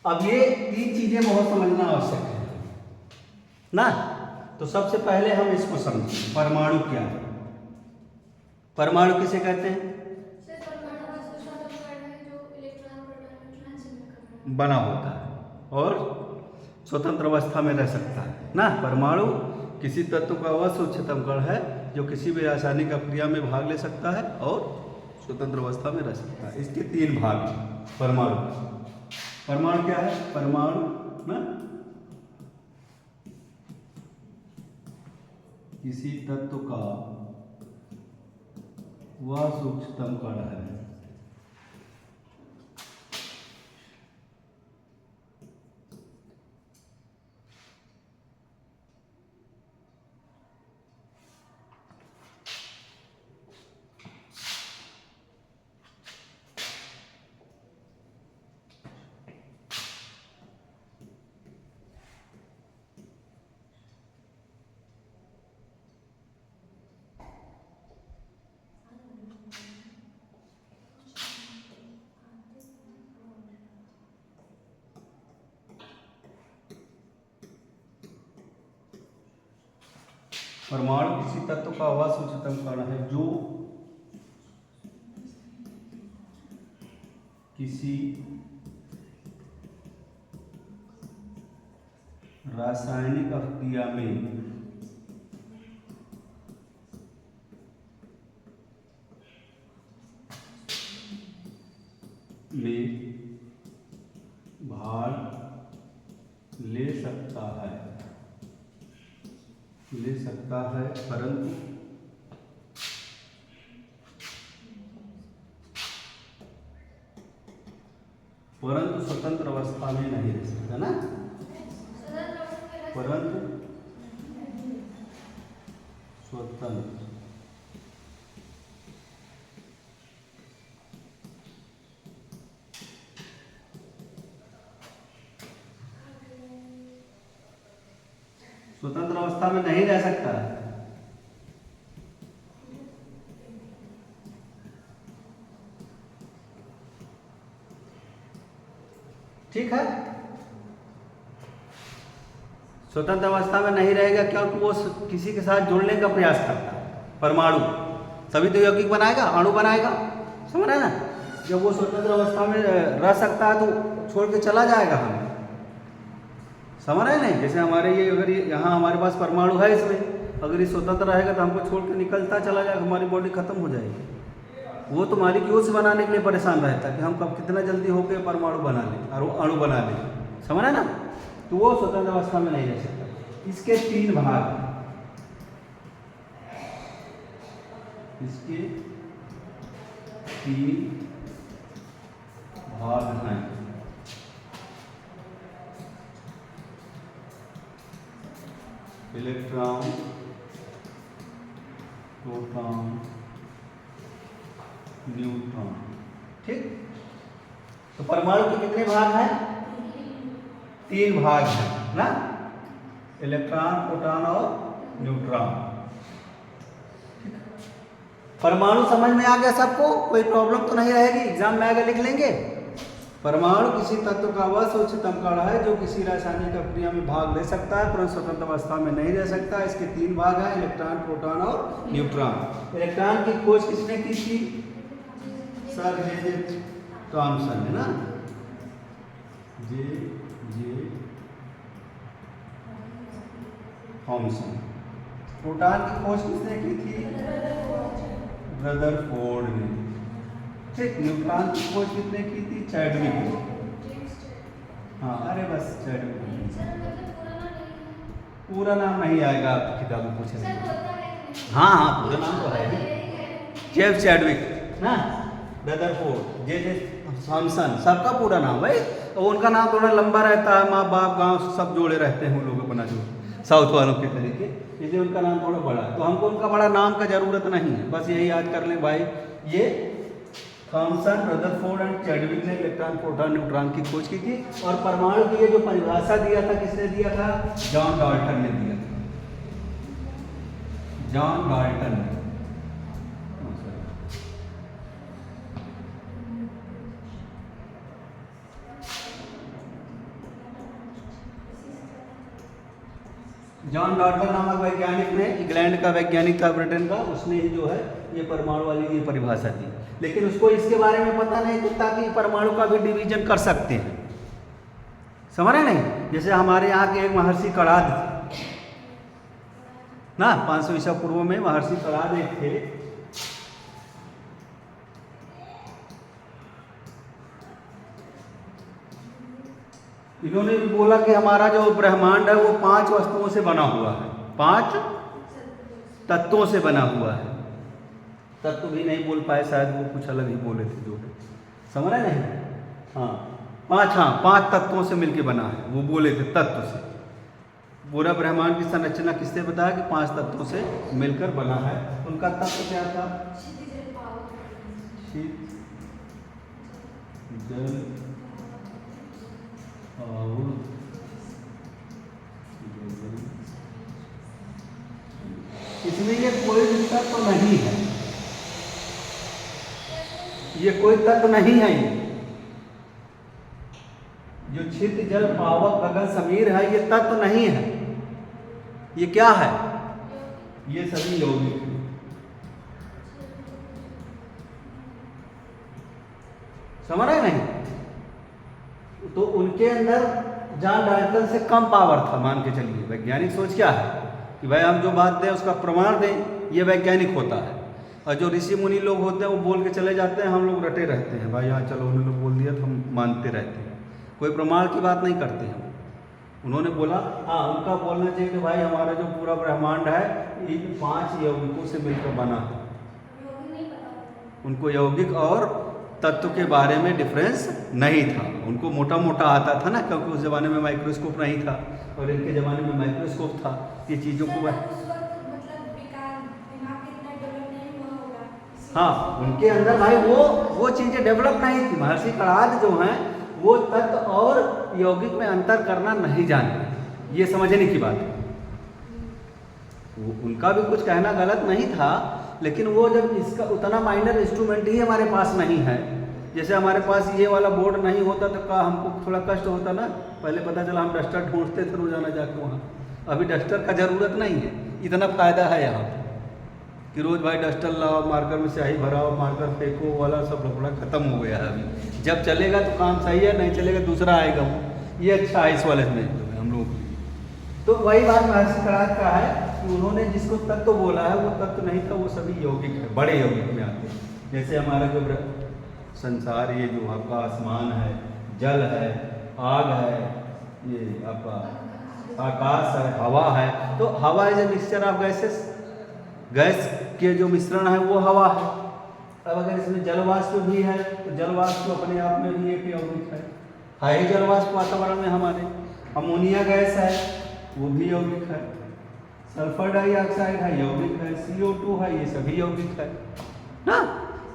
अब ये तीन चीजें बहुत समझना आवश्यक है ना। तो सबसे पहले हम इसको समझें, परमाणु क्या है। परमाणु किसे कहते हैं? बना होता है और स्वतंत्र अवस्था में रह सकता है ना। परमाणु किसी तत्व का वह उच्चतम कण है जो किसी भी रासायनिक अभिक्रिया में भाग ले सकता है और स्वतंत्र अवस्था में रह सकता है। इसके तीन भाग हैं परमाणु। परमाणु क्या है? परमाणु ना किसी तत्व का वह सूक्ष्मतम कण है परमाणु किसी तत्व का वह सूक्ष्मतम कण है जो किसी रासायनिक अभिक्रिया में भाग ले सकता है परंतु स्वतंत्र अवस्था में नहीं रह सकता ना। परंतु स्वतंत्र स्वतंत्र अवस्था में नहीं रह सकता। ठीक है, स्वतंत्र अवस्था में नहीं रहेगा क्योंकि वो किसी के साथ जुड़ने का प्रयास करता है। परमाणु तभी तो यौगिक बनाएगा, अणु बनाएगा, समझ रहे ना। जब वो स्वतंत्र अवस्था में रह सकता है तो छोड़ के चला जाएगा हमें, समझ रहे नहीं। जैसे हमारे ये अगर यहाँ हमारे पास परमाणु है, इसमें अगर ये स्वतंत्र रहेगा तो हमको छोड़ के निकलता चला जाएगा, हमारी बॉडी खत्म हो जाएगी। वो तो मॉलिक्यूल्स बनाने के लिए परेशान रहता है कि हम कब कितना जल्दी होकर परमाणु बना लें और अणु बना लें, समझ रहे ना। तो वो स्वतंत्र अवस्था में नहीं रह सकता। इसके तीन भाग, इसके तीन भाग हैं। Electron, proton, neutron. ठीक, तो परमाणु के कितने भाग हैं? तीन भाग हैं ना, इलेक्ट्रॉन, प्रोटॉन और न्यूट्रॉन। परमाणु समझ में आ गया सबको? कोई प्रॉब्लम तो नहीं रहेगी, एग्जाम में आगे लिख लेंगे। परमाणु किसी तत्व का वह उच्चतम कण है जो किसी रासायनिक अभिक्रिया में भाग ले सकता है परंतु स्वतंत्र अवस्था में नहीं रह सकता। इसके तीन भाग हैं, इलेक्ट्रॉन, प्रोटॉन और न्यूट्रॉन। इलेक्ट्रॉन की खोज किसने की थी? सर जे थॉमसन, है ना, जे थॉमसन। प्रोटॉन की खोज किसने की थी? रदरफोर्ड ने। ठीक, न्यूट्रॉन की खोज किसने की थी? चैडविक ने। हाँ, अरे बस चैडविक। पूरा नाम नहीं आएगा आपकी किताब में पूछे। हाँ हाँ, पूरा नाम तो है ही। जेम्स चैडविक ना, रदरफोर्ड, जे थॉमसन, सबका पूरा नाम भाई। तो उनका नाम थोड़ा लंबा रहता है, माँ बाप गांव सब जोड़े रहते हैं उन लोग अपना, जो साउथ वालों के तरीके, इसलिए उनका नाम थोड़ा बड़ा है। तो हमको उनका बड़ा नाम का जरूरत नहीं है, बस यही याद कर लें भाई। ये थॉमसन, रदरफोर्ड एंड चैडविक ने इलेक्ट्रॉन, प्रोटॉन, न्यूट्रॉन की खोज की थी। और परमाणु की ये जो परिभाषा दिया था, किसने दिया था? जॉन डाल्टन ने दिया था। जॉन डाल्टन ने। जॉन डॉल्टन नामक वैज्ञानिक ने, इंग्लैंड का वैज्ञानिक था, ब्रिटेन का, उसने ही जो है ये परमाणु वाली ये परिभाषा दी। लेकिन उसको इसके बारे में पता नहीं था कि परमाणु का भी डिवीजन कर सकते हैं, समझ रहे नहीं। जैसे हमारे यहाँ के एक महर्षि कणाद थे ना, 500 ईसा पूर्व में महर्षि कणाद एक थे। इन्होंने भी बोला कि हमारा जो ब्रह्मांड है वो 5 वस्तुओं से बना हुआ है, 5 तत्वों से बना हुआ है। तत्व भी नहीं बोल पाए, शायद वो कुछ अलग ही बोले थे जो है, समझ रहे नहीं। हाँ 5 तत्वों से मिलके बना है, वो बोले थे तत्व से। पूरा ब्रह्मांड की संरचना किससे बताया कि 5 तत्वों से मिलकर बना है। उनका तत्व क्या था? जल और इसमें ये कोई भी तत्व नहीं है, ये कोई तत्व नहीं है। जो छिद जल पावक गगन समीर है, ये तत्व नहीं है। ये क्या है? ये सभी यौगिक है। समझ रहे नहीं? तो उनके अंदर जॉन डाल्टन से कम पावर था, मान के चलिए। वैज्ञानिक सोच क्या है कि भाई हम जो बात दें उसका प्रमाण दें, ये वैज्ञानिक होता है। और जो ऋषि मुनि लोग होते हैं वो बोल के चले जाते हैं, हम लोग रटे रहते हैं, भाई हाँ चलो उन्होंने बोल दिया तो हम मानते रहते हैं, कोई प्रमाण की बात नहीं करते हैं। उन्होंने बोला हाँ, उनका बोलना चाहिए कि भाई हमारा जो पूरा ब्रह्मांड है इन 5 यौगिकों से मिलकर बना है। उनको यौगिक और तत्व के बारे में डिफरेंस नहीं था, उनको मोटा मोटा आता था ना, क्योंकि उस ज़माने में माइक्रोस्कोप नहीं था और इनके ज़माने में माइक्रोस्कोप था। ये चीज़ों को हाँ, उनके अंदर भाई वो चीज़ें डेवलप नहीं थी। महर्षि कणाद जो हैं वो तत्व और यौगिक में अंतर करना नहीं जानते, ये समझने की बात है। उनका भी कुछ कहना गलत नहीं था, लेकिन वो जब इसका उतना माइनर इंस्ट्रूमेंट ही हमारे पास नहीं है, जैसे हमारे पास ये वाला बोर्ड नहीं होता तो का हमको थोड़ा कष्ट होता ना। पहले पता चला हम डस्टर ढूंढते थे रोजाना जाके वहाँ, अभी डस्टर का ज़रूरत नहीं है। इतना फ़ायदा है यहाँ कि रोज़ भाई डस्टर लाओ, मार्कर में स्याही भराओ, मार्कर फेंको वाला सब लफड़ा खत्म हो गया है। अभी जब चलेगा तो काम सही है, नहीं चलेगा दूसरा आएगा वो। ये अच्छा है इस वाले में हम लोगों के लिए। तो वही बात महर्षि कणाद का है कि उन्होंने जिसको तत्व बोला है वो तत्व नहीं था, वो सभी यौगिक है, बड़े यौगिक में आते हैं। जैसे हमारा जो संसार, ये जो आपका आसमान है, जल है, आग है, ये आपका आकाश है, हवा है। तो हवा is a mixture of gases, gas के जो मिश्रण है वो हवा है। अब अगर इसमें जलवाष्प भी है तो जलवाष्प अपने आप में भी एक यौगिक है ही जलवाष्प वातावरण में हमारे। अमोनिया गैस है वो भी यौगिक है, सल्फर डाइऑक्साइड है यौगिक है, CO2 है, ये सभी यौगिक है ना।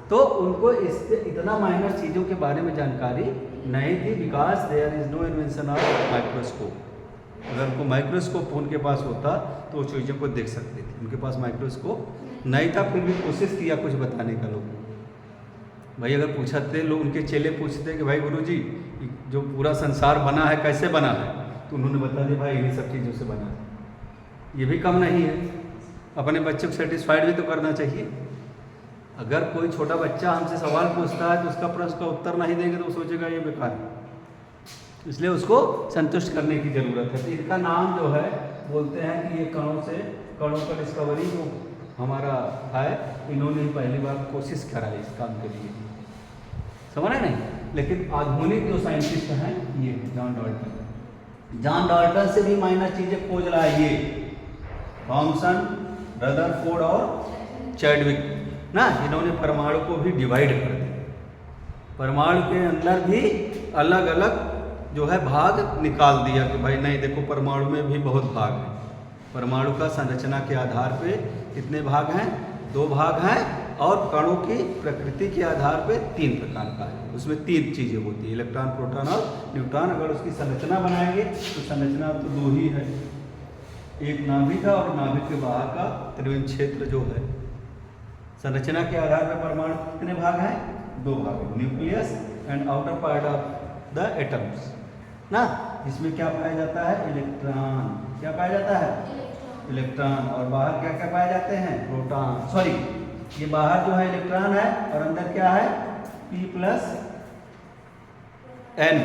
तो उनको इससे इतना माइनर चीज़ों के बारे में जानकारी नहीं थी, because there is no invention of microscope. अगर उनको माइक्रोस्कोप उनके पास होता तो वो चीज़ों को देख सकते थे। उनके पास माइक्रोस्कोप नहीं था, फिर भी कोशिश किया कुछ बताने का। लोग भाई अगर पूछते लोग, उनके चेले पूछते कि भाई गुरुजी जो पूरा संसार बना है कैसे बना है, तो उन्होंने बता दिया भाई इन्हीं सब चीज़ों से बना है। ये भी कम नहीं है, अपने बच्चे को सेटिस्फाइड भी तो करना चाहिए। अगर कोई छोटा बच्चा हमसे सवाल पूछता है तो उसका प्रश्न का उत्तर नहीं देंगे तो वो सोचेगा ये बेकार है, इसलिए उसको संतुष्ट करने की ज़रूरत है। तो इनका नाम जो है बोलते हैं कि ये कणों का डिस्कवरी जो हमारा है, इन्होंने ही पहली बार कोशिश करा इस काम के लिए, समझ रहे नहीं। लेकिन आधुनिक जो साइंटिस्ट हैं ये जॉन डाल्टन से भी माइनर चीज़ें खोज रहा है ये थॉमसन, रदरफोर्ड और चैडविक ना। इन्होंने परमाणु को भी डिवाइड कर दिया, परमाणु के अंदर भी अलग अलग जो है भाग निकाल दिया कि भाई नहीं देखो परमाणु में भी बहुत भाग है। परमाणु का संरचना के आधार पे कितने भाग हैं? 2 भाग हैं, और कणों की प्रकृति के आधार पे 3 प्रकार का है। उसमें 3 चीज़ें होती है, इलेक्ट्रॉन, प्रोटॉन और न्यूट्रॉन। अगर उसकी संरचना बनाएंगे तो संरचना तो 2 ही है, एक नाभिक है और नाभिक के बाहर का त्रिविम क्षेत्र जो है। संरचना के आधार पर परमाणु कितने भाग हैं? 2 भाग, nucleus and outer part of the atoms. ना। इसमें क्या पाया जाता है? इलेक्ट्रॉन। क्या पाया जाता है? इलेक्ट्रॉन। और बाहर क्या क्या पाए जाते हैं? प्रोटॉन। सॉरी, ये बाहर जो है इलेक्ट्रॉन है और अंदर क्या है? P प्लस N,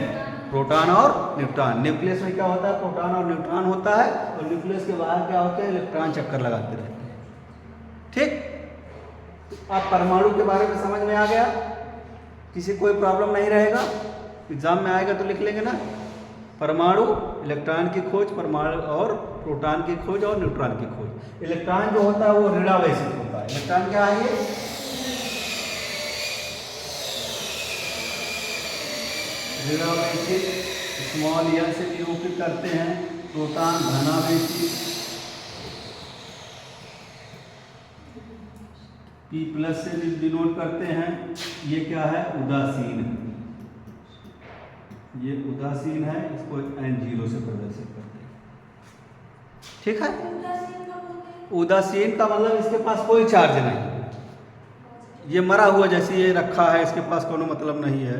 प्रोटॉन और न्यूट्रॉन। न्यूक्लियस में क्या होता है? प्रोटॉन और न्यूट्रॉन होता है और न्यूक्लियस के बाहर क्या होते हैं? इलेक्ट्रॉन चक्कर लगाते रहते हैं। ठीक, आप परमाणु के बारे में समझ में आ गया, किसी कोई प्रॉब्लम नहीं रहेगा, एग्जाम में आएगा तो लिख लेंगे ना। परमाणु, इलेक्ट्रॉन की खोज, परमाणु और प्रोटॉन की खोज और न्यूट्रॉन की खोज। इलेक्ट्रॉन जो होता है वो ऋणावेशित होता है। इलेक्ट्रॉन क्या है? ये ऋणावेशित, स्मॉल n से निरूपित करते हैं। प्रोटॉन धनावेशित, P प्लस से डिनोट करते हैं। ये क्या है? उदासीन। ये उदासीन है, इसको N0 से प्रदर्शित करते हैं। ठीक है, उदासीन का मतलब इसके पास कोई चार्ज नहीं, ये मरा हुआ जैसे ये रखा है, इसके पास कोनो मतलब नहीं है,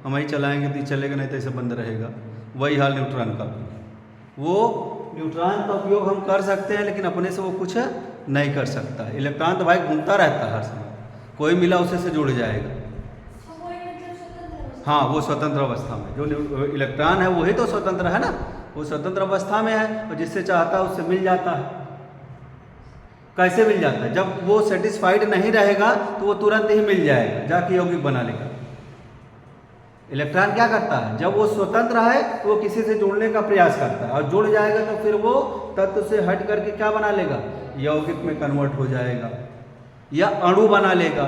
हम ही चलाएंगे तो चलेगा, नहीं तो ऐसे बंद रहेगा। वही हाल न्यूट्रॉन का भी। वो न्यूट्रॉन का उपयोग हम कर सकते हैं लेकिन अपने से वो कुछ नहीं कर सकता। इलेक्ट्रॉन तो भाई घूमता रहता है हर समय, कोई मिला उसे से जुड़ जाएगा। हाँ, वो स्वतंत्र अवस्था में, जो इलेक्ट्रॉन है वही तो स्वतंत्र है ना, वो स्वतंत्र अवस्था में है और जिससे चाहता है उससे मिल जाता है। कैसे मिल जाता है? जब वो सेटिस्फाइड नहीं रहेगा तो वो तुरंत ही मिल जाएगा, जाके यौगिक बना लेगा। इलेक्ट्रॉन क्या करता है? जब वो स्वतंत्र है तो वो किसी से जुड़ने का प्रयास करता है और जुड़ जाएगा तो फिर वो तत्व से हट करके क्या बना लेगा? यौगिक में कन्वर्ट हो जाएगा या अणु बना लेगा।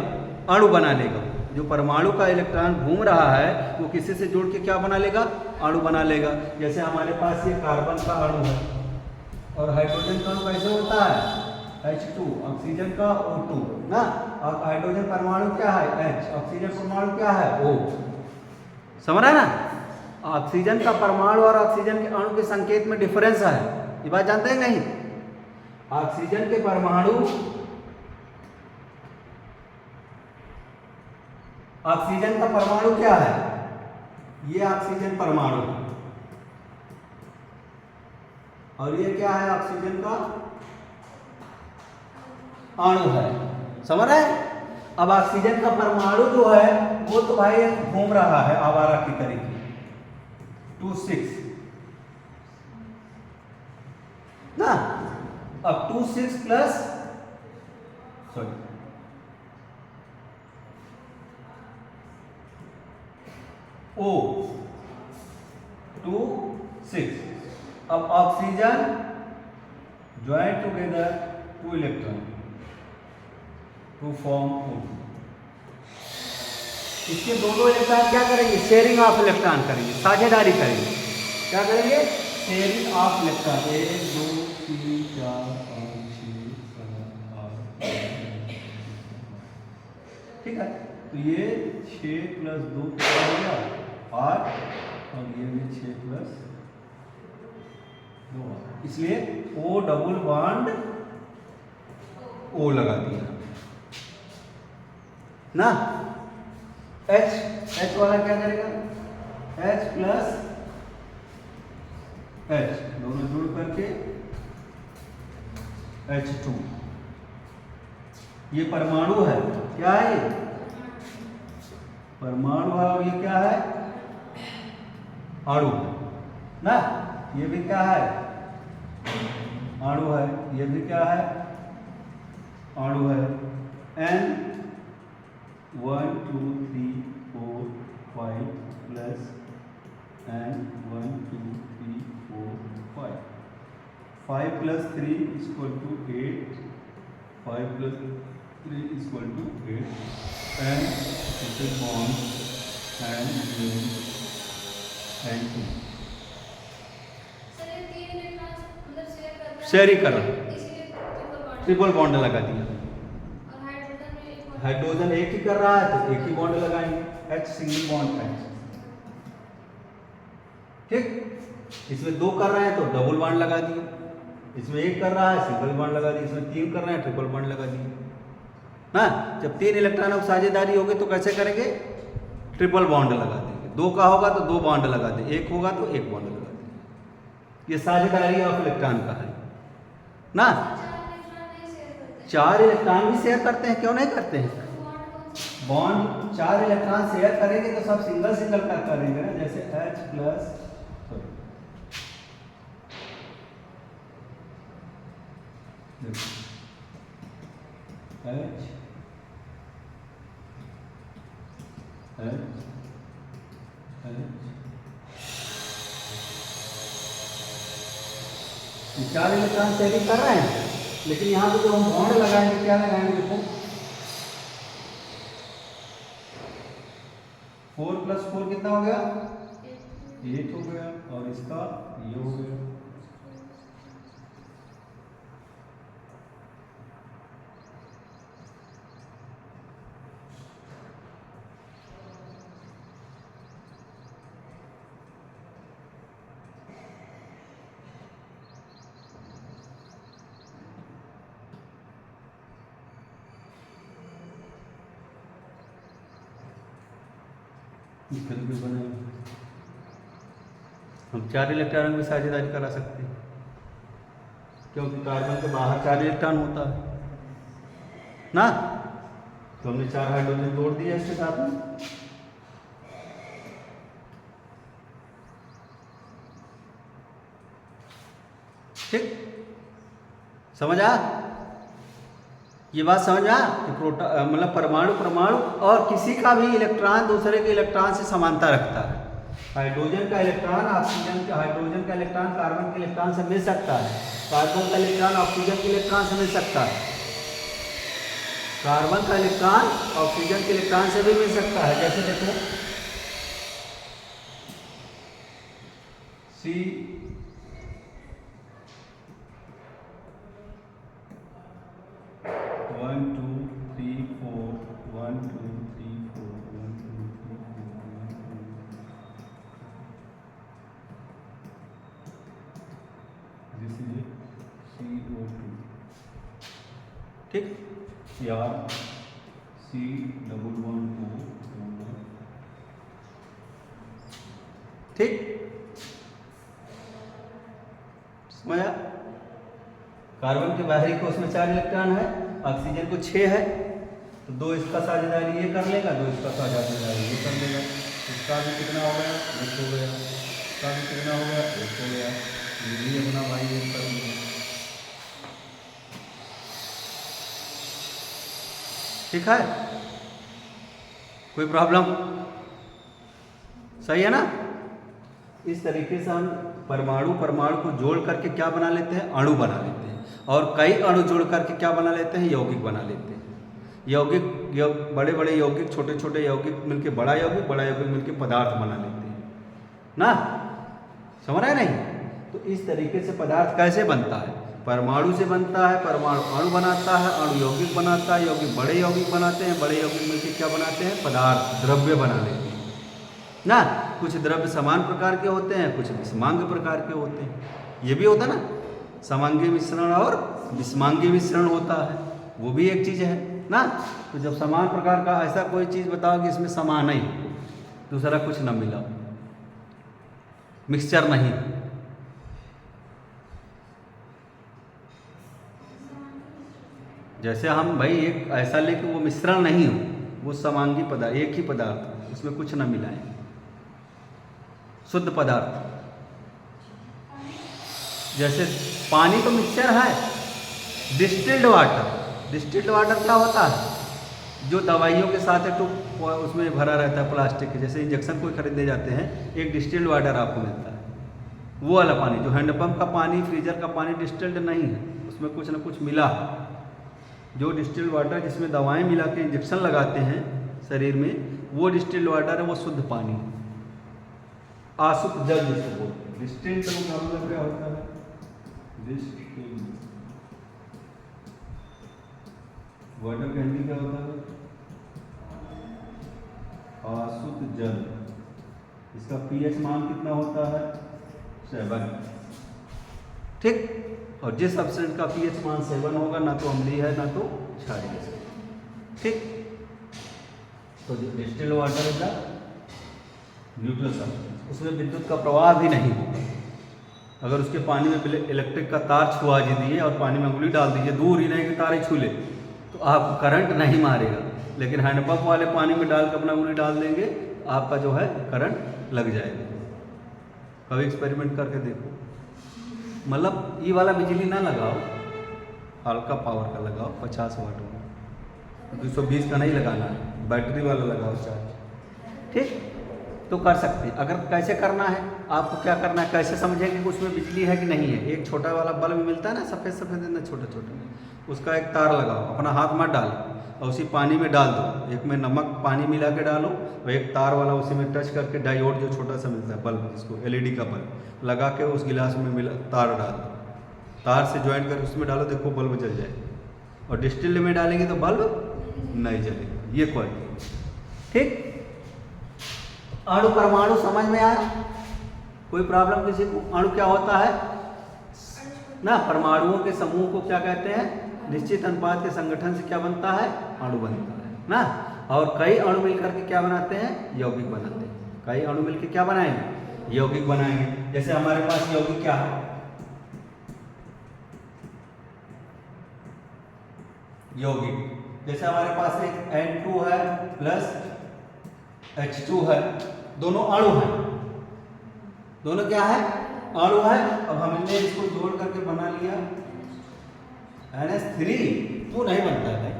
अणु बना लेगा। जो परमाणु का इलेक्ट्रॉन घूम रहा है वो किसी से जुड़ के क्या बना लेगा? अणु बना लेगा। जैसे हमारे पास ये कार्बन का अणु है और हाइड्रोजन का अणु कैसे होता है? H2, ऑक्सीजन का O2 ना। और हाइड्रोजन परमाणु क्या है? H, ऑक्सीजन परमाणु क्या है? O। समझ रहा है ना? ऑक्सीजन का परमाणु और ऑक्सीजन के अणु के संकेत में डिफरेंस है, ये बात जानते हैं नहीं? ऑक्सीजन के परमाणु, ऑक्सीजन का परमाणु क्या है? ये ऑक्सीजन परमाणु और ये क्या है? ऑक्सीजन का अणु है। समझ रहे हैं? अब ऑक्सीजन का परमाणु जो है वो तो भाई घूम रहा है आवारा की तरीके 2,6 ना। अब 2,6 प्लस सॉरी O 2,6। अब oxygen join together 2 electron to form O2। इसके दोनों इलेक्ट्रॉन क्या करेंगे? शेयरिंग ऑफ इलेक्ट्रॉन करेंगे, साझेदारी करेंगे। क्या करेंगे? Sharing of electron. 1 2 3 4 5 6 7 8। ठीक है, तो ये 6 प्लस 2 कितना हो गया? 8 और ये भी 6 प्लस 2, इसलिए O डबल बॉन्ड O लगा दिया ना। H वाला क्या करेगा? H प्लस H दोनों जुड़ करके H2। ये परमाणु है, क्या है? ये परमाणु है और ये क्या है? अणु ना। ये भी क्या है? अणु है। ये भी क्या है? अणु है। N 1 2 3 4 5 plus N 1 2 3 4 5। 5 plus 3 equal to 8। 5 plus 3 equal to 8। And it is bond and 2 sharing कर रहा, ट्रिपल बॉन्ड लगा दिया। हाइड्रोजन एक ही कर रहा है तो एक ही बॉन्ड लगाएंगे, H सिंगल बॉन्ड H। ठीक, इसमें 2 कर रहे हैं तो डबल बॉन्ड लगा दिए, इसमें 1 कर रहा है सिंगल बॉन्ड लगा दिए, इसमें 3 कर रहे हैं ट्रिपल बॉन्ड लगा दिए ना। जब 3 इलेक्ट्रॉनों की साझेदारी होगी तो कैसे करेंगे? ट्रिपल बॉन्ड लगा देंगे। 2 का होगा तो 2 बॉन्ड लगा दे, 1 होगा तो 1 बॉन्ड लगा दे। ये साझेदारी ऑफ इलेक्ट्रॉन का है ना। 4 इलेक्ट्रॉन भी शेयर करते हैं, क्यों नहीं करते हैं? बॉन्ड 4 इलेक्ट्रॉन शेयर करेंगे तो सब सिंगल सिंगल कर करेंगे ना, जैसे H plus H 4 electron sharing कर रहे हैं, लेकिन यहाँ पे जो हम बॉन्ड लगाएंगे क्या लगाएंगे? देखो 4 + 4 कितना हो गया? 8 हो गया, और इसका ये हो गया। हम 4 इलेक्ट्रॉन भी साझेदारी करा सकते हैं, क्योंकि कार्बन के बाहर 4 इलेक्ट्रॉन होता है ना। तो हमने 4 हाइड्रोजन जोड़ दिया इसके साथ में। ठीक, समझ आ? ये बात समझ आ कि मतलब परमाणु और किसी का भी इलेक्ट्रॉन दूसरे के इलेक्ट्रॉन से समानता रखता है। हाइड्रोजन का इलेक्ट्रॉन हाइड्रोजन का इलेक्ट्रॉन कार्बन के इलेक्ट्रॉन से मिल सकता है, कार्बन का इलेक्ट्रॉन ऑक्सीजन के इलेक्ट्रॉन से मिल सकता है, कार्बन का इलेक्ट्रॉन ऑक्सीजन के इलेक्ट्रॉन से भी मिल सकता है। जैसे देखो C ठीक, यार C++2 ठीक, समझा? कार्बन के बाहरी कोश में 4 इलेक्ट्रॉन है, ऑक्सीजन को 6 है, तो 2 इसका साझेदारी ये कर लेगा, 2 इसका साझेदारी ये कर लेगा। इसका भी कितना हो गया? 1 हो गया। इसका भी कितना हो गया? 1 हो गया। ये अपना भाई ये कर लिया। ठीक है, कोई प्रॉब्लम? सही है ना। इस तरीके से हम परमाणु को जोड़ करके क्या बना लेते हैं? अणु बना लेते हैं, और कई अणु जोड़ करके क्या बना लेते हैं? यौगिक बना लेते हैं। बड़े बड़े यौगिक, छोटे छोटे यौगिक मिलके बड़ा यौगिक मिलके पदार्थ बना लेते हैं ना। समझ रहे नहीं? तो इस तरीके से पदार्थ कैसे बनता है? परमाणु से बनता है, परमाणु अणु बनाता है, अणु यौगिक बनाता है, यौगिक बड़े यौगिक बनाते हैं, बड़े यौगिक मिलकर क्या बनाते हैं? पदार्थ, द्रव्य बना लेते हैं ना। कुछ द्रव्य समान प्रकार के होते हैं, कुछ विषमांग प्रकार के होते हैं। ये भी होता है ना, समांगी मिश्रण और विषमांगी मिश्रण होता है, वो भी एक चीज़ है ना। तो जब समान प्रकार का ऐसा कोई चीज़ बताओ कि इसमें समान ही, दूसरा कुछ न मिला, मिक्सचर नहीं। जैसे हम भाई एक ऐसा लेके वो मिश्रण नहीं हो, वो समांगी पदार्थ, एक ही पदार्थ, उसमें कुछ न मिलाएं, शुद्ध पदार्थ। जैसे पानी तो मिक्सचर है। डिस्टिल्ड वाटर क्या होता है? जो दवाइयों के साथ एक तो उसमें भरा रहता है प्लास्टिक के, जैसे इंजेक्शन कोई खरीदने जाते हैं, एक डिस्टिल्ड वाटर आपको मिलता है, वो वाला पानी। जो हैंडपंप का पानी, फ्रीजर का पानी डिस्टिल्ड नहीं है, उसमें कुछ न कुछ मिला है। जो डिस्टिल्ड वाटर जिसमें दवाएं मिला के इंजेक्शन लगाते हैं शरीर में, वो डिस्टिल्ड वाटर है, वो शुद्ध पानी, आसुत जल जिसको बोलते हैं। डिस्टिल्ड का मतलब क्या होता है? डिस्टिल्ड वाटर का हिंदी क्या होता है? आसुत जल। इसका पीएच मान कितना होता है? 7। ठीक, और जिस सब्सटेंस का पीएच मान 7 होगा, ना तो अम्लीय है ना तो क्षारीय है। ठीक, तो distilled water is the neutral substance, उसमें विद्युत का प्रवाह भी नहीं होगा। अगर उसके पानी में इलेक्ट्रिक का तार छुआ दीजिए और पानी में उंगली डाल दीजिए, दूर ही नहीं कि तार ही छू ले, तो आप करंट नहीं मारेगा। लेकिन हैंडपम्प वाले पानी में डाल कर अपना उंगली डाल देंगे, आपका जो है करंट लग जाएगा। कभी एक्सपेरिमेंट करके देखो। मतलब ये वाला बिजली ना लगाओ, हल्का पावर का लगाओ, 50 वाट वाला, 220 का नहीं लगाना है, बैटरी वाला लगाओ चार्ज। ठीक, तो कर सकते हैं। अगर कैसे करना है, आपको क्या करना है, कैसे समझेंगे कि उसमें बिजली है कि नहीं है। एक छोटा वाला बल्ब मिलता है ना, सफ़ेद सफ़ेद ना, छोटा छोटा, उसका एक तार लगाओ, अपना हाथ मत डालो और उसी पानी में डाल दो। एक में नमक पानी मिला के डालो और एक तार वाला उसी में टच करके, डायोड जो छोटा सा मिलता है बल्ब, जिसको LED का बल्ब लगा के उस गिलास में मिला तार डाल दो, तार से ज्वाइंट करके उसमें डालो, देखो बल्ब जल जाएगा। और डिस्टिल में डालेंगे तो बल्ब नहीं जलेगा। ये क्वालिटी। ठीक, अणु परमाणु समझ में आया? कोई प्रॉब्लम किसी को? अणु क्या होता है ना, परमाणुओं के समूह को क्या कहते हैं? निश्चित अनुपात के संगठन से क्या बनता है? अणु बनता है ना। और कई अणु मिलकर के क्या बनाते हैं? यौगिक बनाते हैं। कई अणु मिलकर क्या बनाएंगे? यौगिक बनाएंगे। जैसे हमारे पास यौगिक क्या है? यौगिक जैसे हमारे पास एक N2 है प्लस H2 है, दोनों अणु हैं। दोनों क्या है? अणु है। अब हमने इसको जोड़ करके बना लिया NH3। क्यों नहीं बनता है भाई?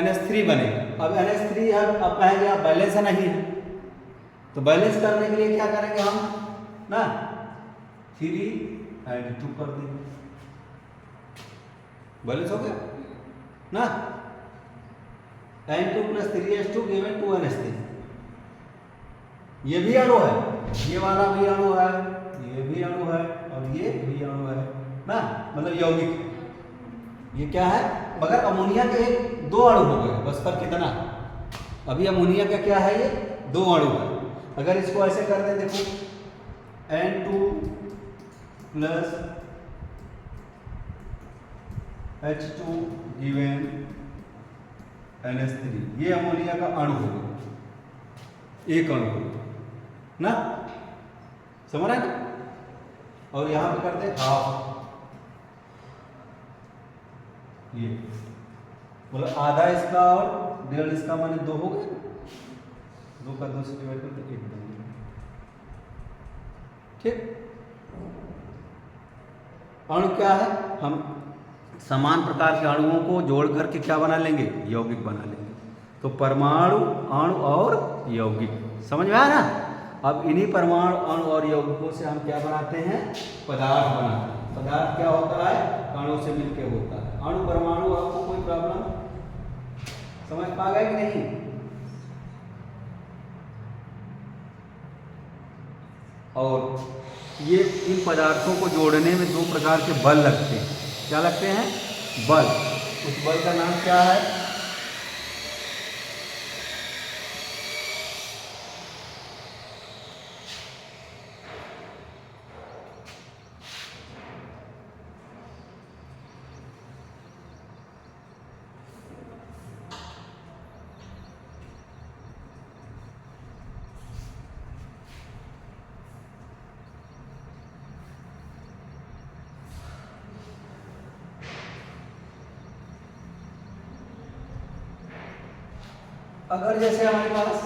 NH3 बनेगा। अब NH3 अब कहेंगे आप बैलेंस नहीं है, तो बैलेंस करने के लिए क्या करेंगे हम ना, 3 and 2 कर देंगे, बैलेंस हो गया ना। N2 + 3H2 = 2NH3। ये भी अणु है, ये वाला भी अणु है, ये भी अणु है और ये भी अणु है ना, मतलब यौगिक। ये क्या है? मगर अमोनिया के 2 अणु हो गए, बस फर्क कितना। अभी अमोनिया का क्या है? ये 2 अणु है। अगर इसको ऐसे कर दें, देखो N2 + H2 = NH3, ये अमोनिया का अणु होगा, एक अणु होगा ना, समझ रहे हैं ना। और यहां पे करते हैं हाफ, ये मतलब आधा इसका और 1.5 इसका, माने 2 हो गए। 2 का 2 से डिवाइड करते 1 बन गया। ठीक, अणु क्या है? हम समान प्रकार के अणुओं को जोड़ करके क्या बना लेंगे? यौगिक बना लेंगे। तो परमाणु, अणु और यौगिक, समझ में आया ना। अब इन्हीं परमाणु, अणु और यौगिकों से हम क्या बनाते हैं? पदार्थ बनाते हैं। पदार्थ क्या होता है? अणु से मिलकर होता है। अणु परमाणु, आपको कोई प्रॉब्लम समझ पा गए कि नहीं? और ये इन पदार्थों को जोड़ने में 2 प्रकार के बल लगते हैं। क्या लगते हैं? बल। उस बल का नाम क्या है? अगर जैसे हमारे पास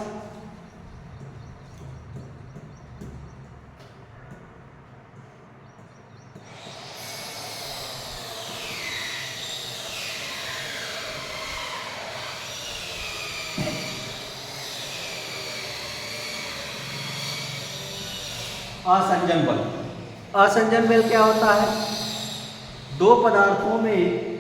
असंजन बल, असंजन बल क्या होता है? 2 पदार्थों में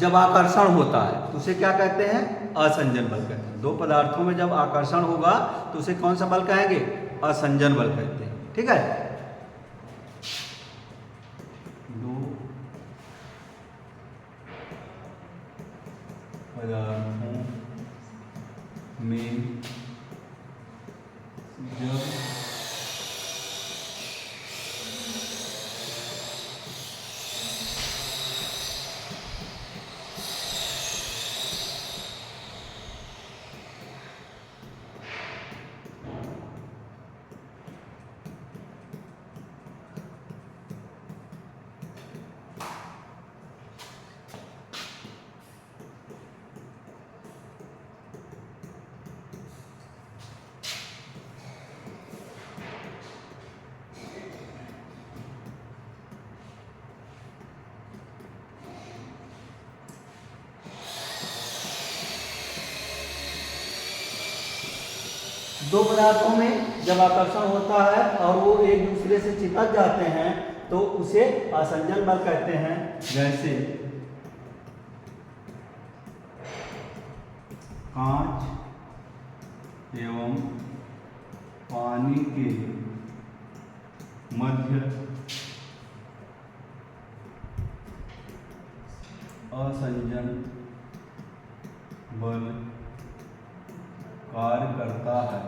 जब आकर्षण होता है तो उसे क्या कहते हैं? असंजन बल कहते हैं। 2 पदार्थों में जब आकर्षण होगा तो उसे कौन सा बल कहेंगे? असंजन बल कहते हैं। ठीक है, 2 पदार्थों में जब दो पदार्थों में जब आकर्षण होता है और वो एक दूसरे से चिपक जाते हैं तो उसे आसंजन बल कहते हैं। जैसे कांच एवं पानी के मध्य असंजन बल कार्य करता है,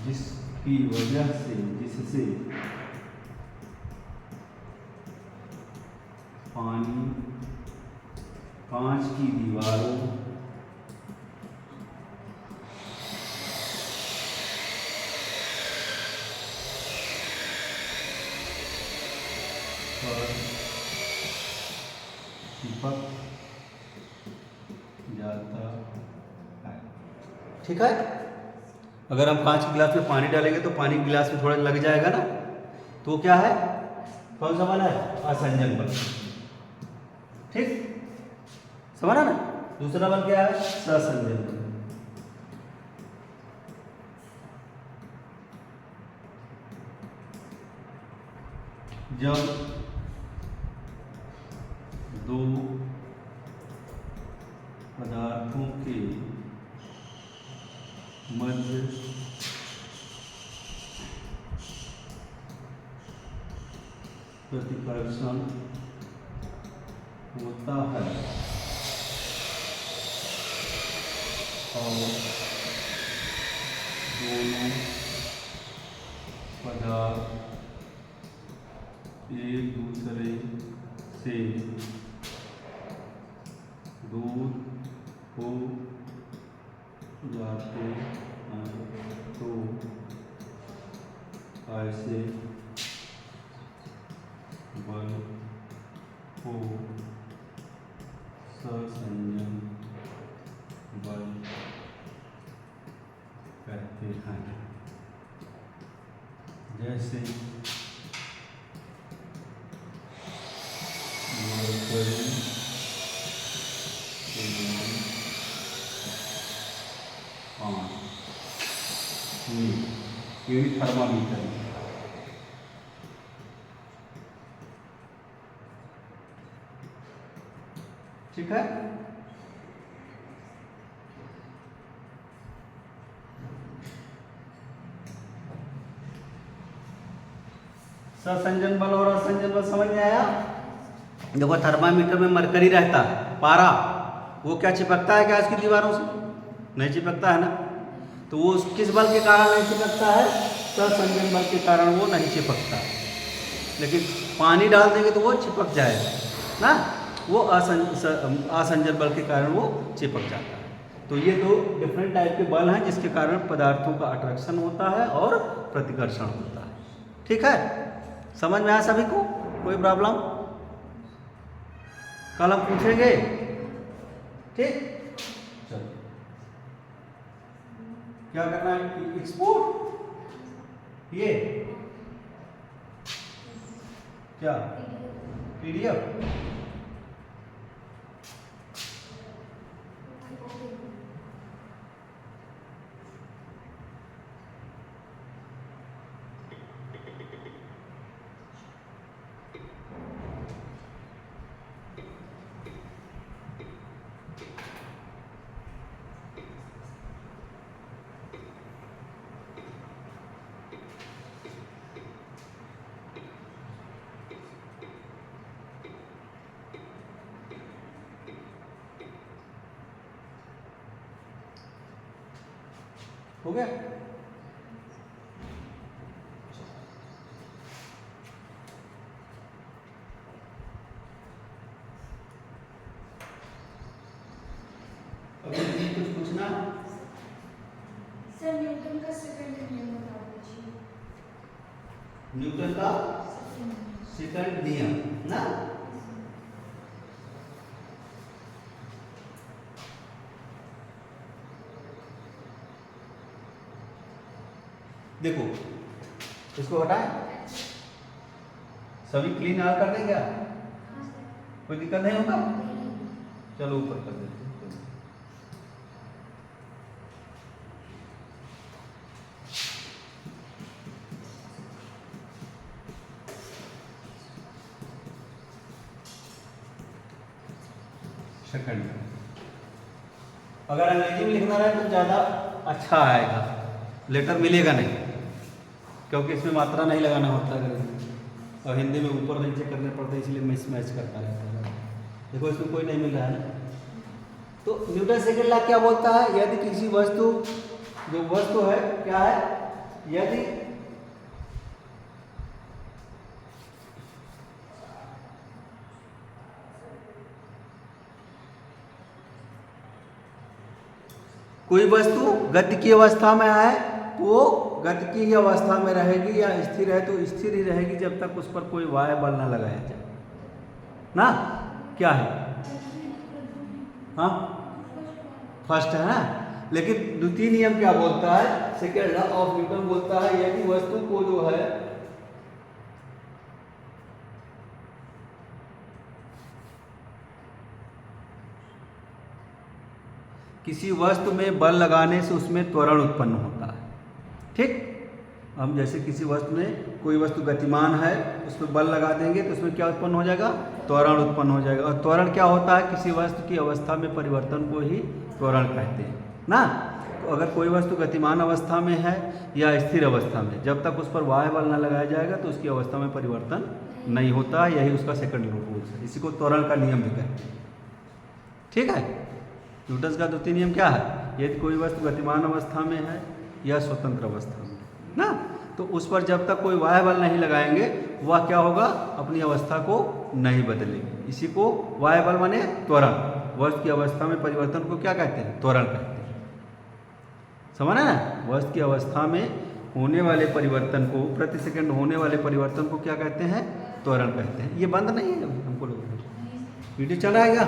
जिसकी वजह से जिससे पानी कांच की दीवारों पर चिपक जाता है। ठीक है, अगर हम कांच के गिलास में पानी डालेंगे तो पानी गिलास में थोड़ा लग जाएगा ना, तो वो क्या है, कौन सा बल है, असंजन बल। ठीक, समझा ना। दूसरा बल क्या है, सहसंजन बल। जब दो पदार्थों के मध्य प्रतिकर्षण होता है और दोनों पदार्थ एक दूसरे से दूर हो जाते हैं तो ऐसे बल को सहसंजन बल कहते हैं। जैसे ये भी थर्मामीटर है। ठीक है, सहसंजन बल और असंजन बल समझ में आया। देखो थर्मामीटर में मरकरी रहता है, पारा, वो क्या चिपकता है क्या इसकी दीवारों से, नहीं चिपकता है ना, तो वो किस बल के कारण नहीं चिपकता है, सहसंजन बल के कारण वो नहीं चिपकता। लेकिन पानी डाल देंगे तो वो चिपक जाएगा ना, वो असंजन बल के कारण वो चिपक जाता है। तो ये दो डिफरेंट टाइप के बल हैं जिसके कारण पदार्थों का अट्रैक्शन होता है और प्रतिकर्षण होता है। ठीक है, समझ में आया सभी को, कोई प्रॉब्लम? कल हम पूछेंगे। ठीक, चलो क्या करना है, एक्सपोर्ट, ये क्या पीडीएफ, हो गया? अभी कुछ पूछना? सर न्यूटन का सेकंड नियम बता दीजिए। न्यूटन का सेकंड नियम ना, देखो इसको हटाएं, सभी क्लीन आर कर दें क्या, कोई दिक्कत नहीं होगा? चलो ऊपर कर देते हैं। Second law. अगर अंग्रेजी में लिखना रहे तो ज़्यादा अच्छा आएगा, लेटर मिलेगा नहीं, क्योंकि इसमें मात्रा नहीं लगाना होता अंग्रेजी में, और हिंदी में ऊपर नीचे करने पड़ते, इसलिए मिस मैच करता रहता है। देखो इसमें कोई नहीं मिल रहा है ना। तो न्यूटन सेकंड लॉ क्या बोलता है, यदि किसी वस्तु, जो वस्तु है क्या है, यदि कोई वस्तु गति की अवस्था में है तो वो गति की ही अवस्था में रहेगी, या स्थिर है तो स्थिर ही रहेगी जब तक उस पर कोई बाह्य बल ना लगाया जाए ना। क्या है, हाँ फर्स्ट है ना। लेकिन द्वितीय नियम क्या बोलता है, सेकेंड लॉ ऑफ न्यूटन बोलता है यदि वस्तु को जो है किसी वस्तु में बल लगाने से उसमें त्वरण उत्पन्न होता है। ठीक, हम जैसे किसी वस्तु में, कोई वस्तु गतिमान है उस पर बल लगा देंगे तो उसमें क्या उत्पन्न हो जाएगा, त्वरण उत्पन्न हो जाएगा। और त्वरण क्या होता है, किसी वस्तु की अवस्था में परिवर्तन को ही त्वरण कहते हैं ना। तो अगर कोई वस्तु गतिमान अवस्था में है या स्थिर अवस्था में, जब तक उस पर बाह्य बल न लगाया जाएगा तो उसकी अवस्था में परिवर्तन नहीं होता। यही उसका सेकंड रूल है, इसी को त्वरण का नियम भी कहते हैं। ठीक है, न्यूटन का द्वितीय नियम क्या है, यदि कोई वस्तु गतिमान अवस्था में है या स्वतंत्र अवस्था में ना, तो उस पर जब तक कोई बाह्य बल नहीं लगाएंगे वह क्या होगा, अपनी अवस्था को नहीं बदलेगी। इसी को बाह्य बल माने त्वरण, वस्तु की अवस्था में परिवर्तन को क्या कहते हैं, त्वरण कहते हैं। समझ ना, वस्तु की अवस्था में होने वाले परिवर्तन को, प्रति सेकंड होने वाले परिवर्तन को क्या कहते हैं, त्वरण कहते हैं। ये बंद नहीं है, हमको लोग वीडियो चलाएगा।